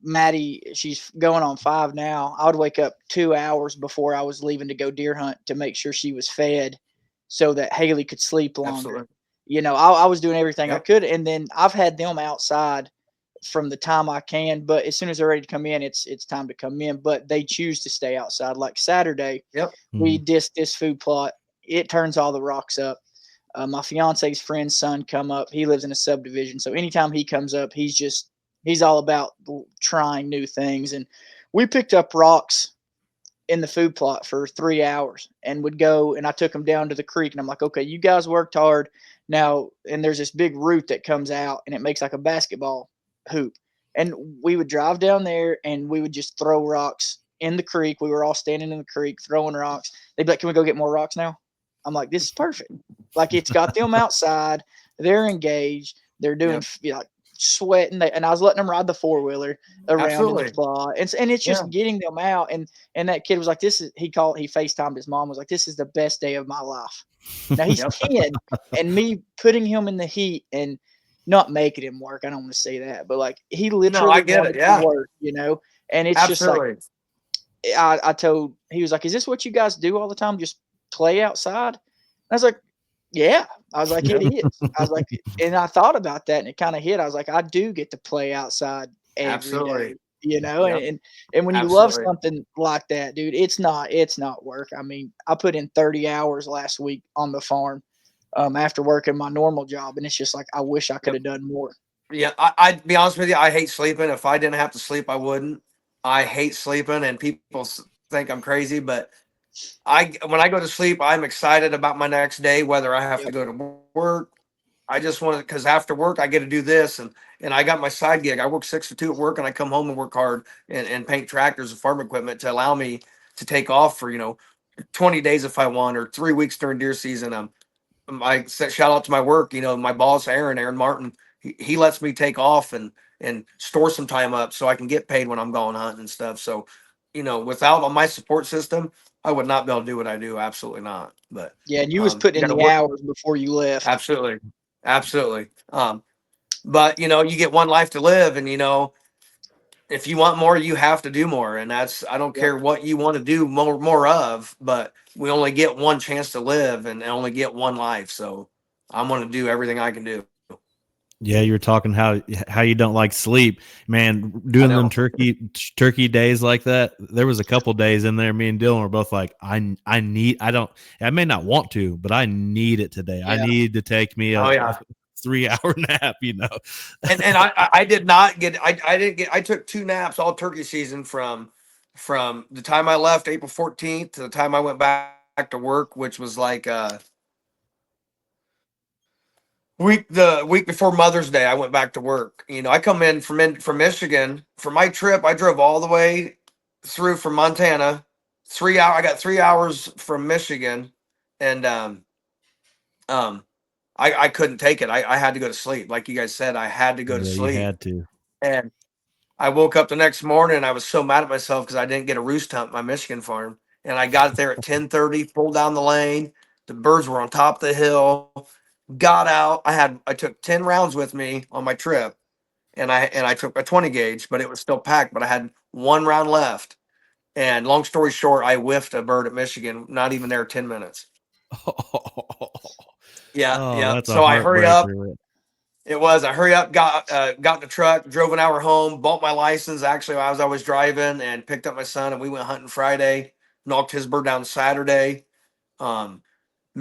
Maddie, she's going on 5 now. I would wake up 2 hours before I was leaving to go deer hunt to make sure she was fed, so that Haley could sleep longer. Absolutely. You know, I was doing everything I Yep. could, and then I've had them outside from the time I can. But as soon as they're ready to come in, it's time to come in. But they choose to stay outside. Like Saturday, we disc this food plot. It turns all the rocks up. My fiance's friend's son come up. He lives in a subdivision, so anytime he comes up, he's all about trying new things. And we picked up rocks in the food plot for 3 hours and would go, and I took them down to the creek, and I'm like, okay, you guys worked hard now. And there's this big root that comes out and it makes like a basketball hoop. And we would drive down there and we would just throw rocks in the creek. We were all standing in the creek throwing rocks. They'd be like, can we go get more rocks now? I'm like, this is perfect. Like, it's got them outside. They're engaged. They're doing, like, sweating. And I was letting them ride the 4-wheeler around in the plot. And it's just getting them out. And that kid was like, he FaceTimed his mom, was like, this is the best day of my life. Now he's 10, and me putting him in the heat and not making him work. I don't want to say that, but like, he literally wanted to work, you know? And it's just like, he was like, is this what you guys do all the time? Just play outside? I was like, yeah. I was like, it is. I was like, and I thought about that and it kind of hit. I was like, I do get to play outside every day, you know? And when you love something like that, dude, it's not work. I mean, I put in 30 hours last week on the farm after working my normal job. And it's just like, I wish I could have done more. Yeah. I'd be honest with you. I hate sleeping. If I didn't have to sleep, I wouldn't. I hate sleeping, and people think I'm crazy, but when I go to sleep, I'm excited about my next day, whether I have to go to work. I just want to, because after work, I get to do this. And I got my side gig. I work 6 to 2 at work, and I come home and work hard and paint tractors and farm equipment to allow me to take off for, 20 days if I want, or 3 weeks during deer season. I shout out to my work, my boss, Aaron Martin. He lets me take off and store some time up so I can get paid when I'm going hunting and stuff. So, without my support system, I would not be able to do what I do. Absolutely not. But yeah, and you was putting in the hours before you left. Absolutely. But you get one life to live, and if you want more, you have to do more. And I don't care what you want to do more of, but we only get one chance to live and only get one life. So I'm going to do everything I can do. Yeah, you were talking how you don't like sleep, man. Doing them turkey days like that. There was a couple days in there. Me and Dylan were both like, I may not want to, but I need it today. Yeah. I need to take me a 3-hour nap. And I did not get. I took 2 naps all turkey season from the time I left April 14th to the time I went back to work, which was like the week before Mother's Day. I went back to work. I come in from Michigan for my trip. I drove all the way through from Montana. 3 hours. I got 3 hours from Michigan, and I couldn't take it. I had to go to sleep. Like you guys said, I had to go to sleep. You had to. And I woke up the next morning and I was so mad at myself because I didn't get a roost hunt at my Michigan farm. And I got there at 10:30, pulled down the lane. The birds were on top of the hill. Got out. I took 10 rounds with me on my trip, and I took a 20 gauge, but it was still packed. But I had 1 round left. And long story short, I whiffed a bird at Michigan. Not even there 10 minutes. Yeah. So I hurry up. It was. I hurry up, got in the truck, drove an hour home, bought my license. Actually, as I was driving, and picked up my son, and we went hunting Friday. Knocked his bird down Saturday. Me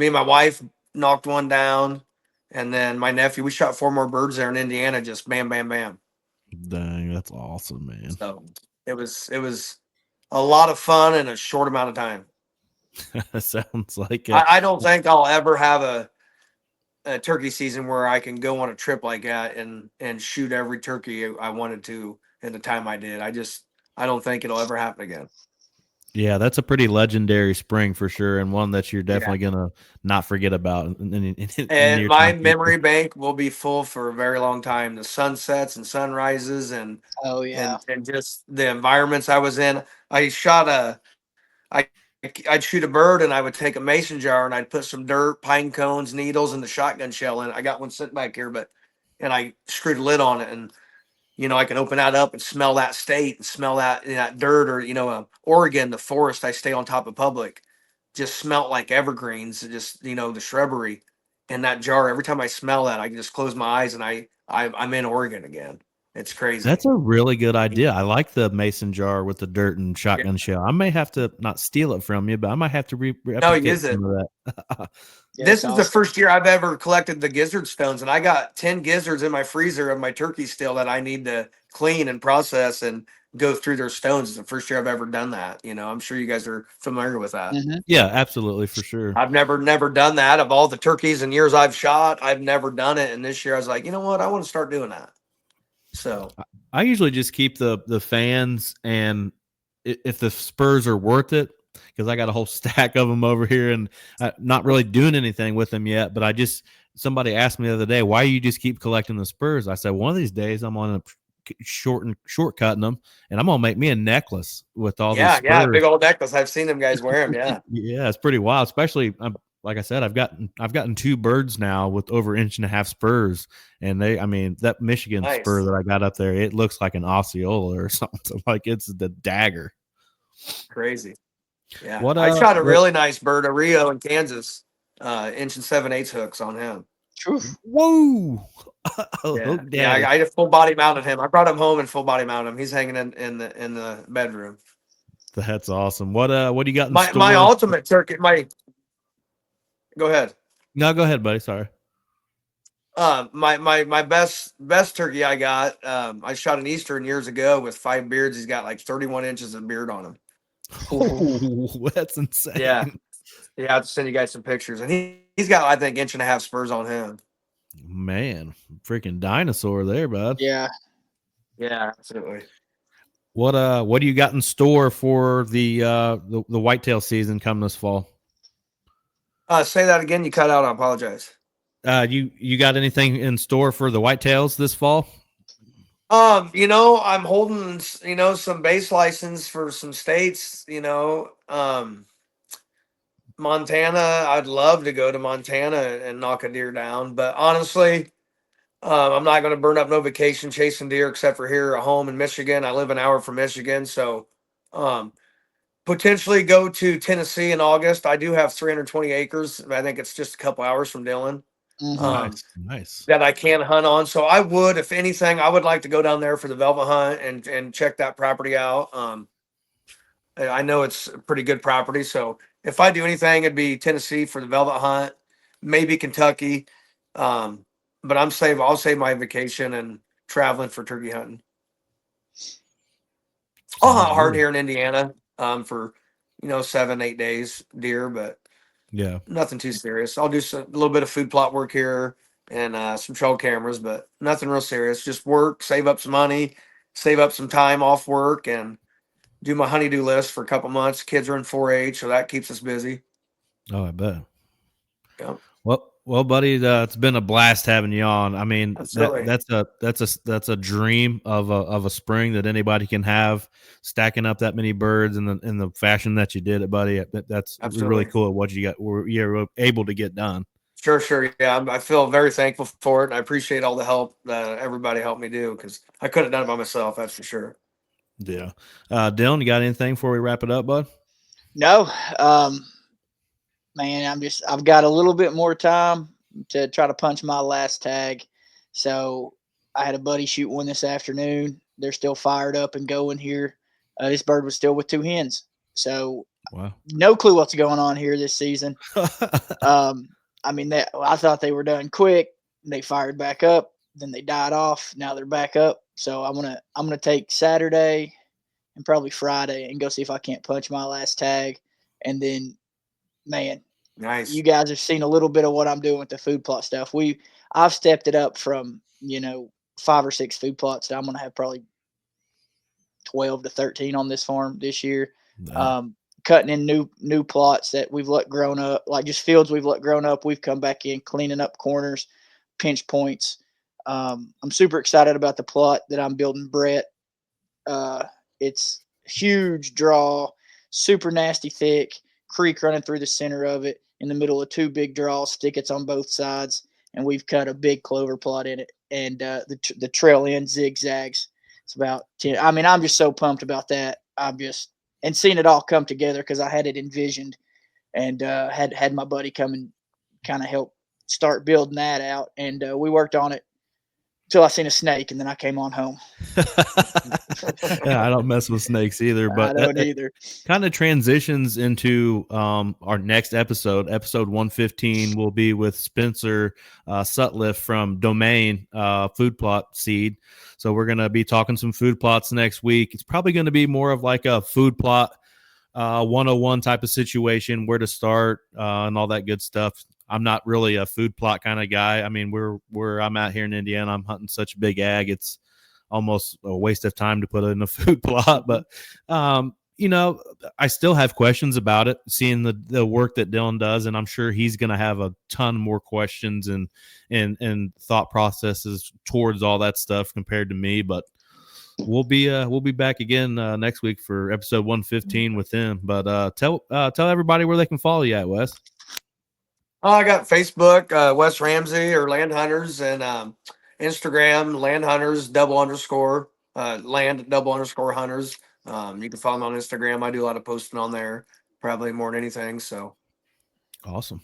and my wife knocked one down, and then my nephew. We shot 4 more birds there in Indiana. Just bam, bam, bam. Dang, that's awesome, man. So It was a lot of fun in a short amount of time. Sounds like I don't think I'll ever have a turkey season where I can go on a trip like that and shoot every turkey I wanted to in the time I did. I don't think it'll ever happen again. Yeah, that's a pretty legendary spring for sure, and one that you're Yeah. definitely gonna not forget about in And near my time future. memory bank will be full for a very long time. The sunsets and sunrises and Oh yeah. and just the environments I was in. I shot I I'd shoot a bird and I would take a mason jar and I'd put some dirt, pine cones, needles, and the shotgun shell in it. I got one sitting back here, and I screwed a lid on it, and I can open that up and smell that state and smell that dirt, or Oregon, the forest I stay on top of public, just smelt like evergreens, just the shrubbery in that jar. Every time I smell that, I can just close my eyes and I'm in Oregon again. It's crazy. That's a really good idea. I like the mason jar with the dirt and shotgun shell. I may have to not steal it from you, but I might have to replicate use it. some of that. Yeah, This is awesome. the first year I've ever collected the gizzard stones, and I got 10 gizzards in my freezer of my turkey still that I need to clean and process and go through their stones. It's the first year I've ever done that. I'm sure you guys are familiar with that. Mm-hmm. Yeah, absolutely, for sure. I've never done that. Of all the turkeys and years I've shot, I've never done it. And this year I was like, you know what? I want to start doing that. So I usually just keep the fans, and if the spurs are worth it, because I got a whole stack of them over here, and not really doing anything with them yet. But somebody asked me the other day, why you just keep collecting the spurs? I said, one of these days I'm on a shortcutting them, and I'm gonna make me a necklace with all these spurs. Yeah, big old necklace. I've seen them guys wear them. Yeah, yeah, it's pretty wild. Especially, like I said, I've gotten 2 birds now with over 1.5 inch spurs, and that Michigan spur that I got up there, it looks like an Osceola or something. Like it's the dagger. Crazy. Yeah, I shot a really nice bird, a Rio in Kansas, 1 7/8 hooks on him. Whoa! Yeah, I just full body mounted him. I brought him home and full body mounted him. He's hanging in the bedroom. That's awesome. What do you got in store? My ultimate turkey. Go ahead. No, go ahead, buddy. Sorry. My best turkey I got. I shot an Eastern years ago with 5 beards. He's got like 31 inches of beard on him. Oh, that's insane. Yeah, I'll have to send you guys some pictures. And he's got, I think, 1.5 inch spurs on him. Man, freaking dinosaur there, bud. Yeah, absolutely. What do you got in store for the whitetail season coming this fall? Say that again. You cut out. I apologize. You got anything in store for the whitetails this fall? I'm holding, some base license for some states, Montana. I'd love to go to Montana and knock a deer down, but honestly, I'm not going to burn up no vacation chasing deer except for here at home in Michigan. I live an hour from Michigan, so potentially go to Tennessee in August. I do have 320 acres. I think it's just a couple hours from Dillon. Nice. That I can hunt on. So I would, if anything, I would like to go down there for the velvet hunt and check that property out. I know it's a pretty good property. So if I do anything, it'd be Tennessee for the velvet hunt, maybe Kentucky. But I'll save my vacation and traveling for turkey hunting. I'll hunt hard here in Indiana for 7-8 days deer, but yeah, nothing too serious. I'll do a little bit of food plot work here and some trail cameras, but nothing real serious. Just work, save up some money, save up some time off work, and do my honey-do list for a couple months. Kids are in 4-H, so that keeps us busy. Oh, I bet. Yeah. Well, buddy, it's been a blast having you on. I mean, Absolutely. that's a dream of a spring that anybody can have. Stacking up that many birds in the fashion that you did it, buddy. That's really cool. What you were able to get done. Sure. Yeah, I feel very thankful for it, and I appreciate all the help that everybody helped me do, because I couldn't have done it by myself. That's for sure. Yeah. Dylan, you got anything before we wrap it up, bud? No. Man, I've got a little bit more time to try to punch my last tag. So I had a buddy shoot one this afternoon. They're still fired up and going here. This bird was still with 2 hens. So wow, no clue what's going on here this season. I thought they were done quick. They fired back up, then they died off. Now they're back up. So I'm gonna take Saturday and probably Friday and go see if I can't punch my last tag. And then, man, Nice. you guys have seen a little bit of what I'm doing with the food plot stuff. I've stepped it up from 5 or 6 food plots to I'm gonna have probably 12 to 13 on this farm this year. Cutting in new plots that we've let grown up, like just fields we've let grown up. We've come back in, cleaning up corners, pinch points. I'm super excited about the plot that I'm building, Brett. It's huge draw, super nasty thick, creek running through the center of it, in the middle of 2 big draws, thickets on both sides, and we've cut a big clover plot in it. And the trail end zigzags. It's about 10. I mean, I'm just so pumped about that. And seeing it all come together because I had it envisioned, and had my buddy come and kind of help start building that out. And we worked on it till I seen a snake, and then I came on home. Yeah, I don't mess with snakes either, but I don't either. Kind of transitions into our next episode. Episode 115 will be with Spencer Sutliff from Domain Food Plot Seed. So we're going to be talking some food plots next week. It's probably going to be more of like a food plot 101 type of situation, where to start and all that good stuff. I'm not really a food plot kind of guy. I mean, where I'm out here in Indiana, I'm hunting such big ag. It's almost a waste of time to put it in a food plot. But, I still have questions about it, seeing the work that Dylan does. And I'm sure he's going to have a ton more questions and thought processes towards all that stuff compared to me. But we'll be back again next week for episode 115 with him. But tell everybody where they can follow you at, Wes. I got Facebook, Wes Ramsey or Landhunters, and Instagram, Landhunters _land_hunters. You can follow me on Instagram. I do a lot of posting on there, probably more than anything. So awesome.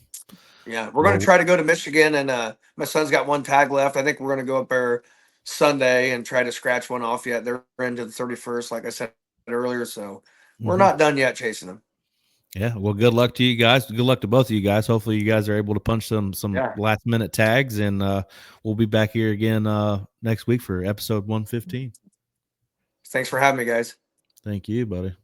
Yeah, we're going to try to go to Michigan, and my son's got 1 tag left. I think we're going to go up there Sunday and try to scratch one off yet. They're into the 31st, like I said earlier. So we're not done yet chasing them. Yeah, well, good luck to you guys. Good luck to both of you guys. Hopefully you guys are able to punch some last minute tags, and we'll be back here again next week for episode 115. Thanks for having me, guys. Thank you, buddy.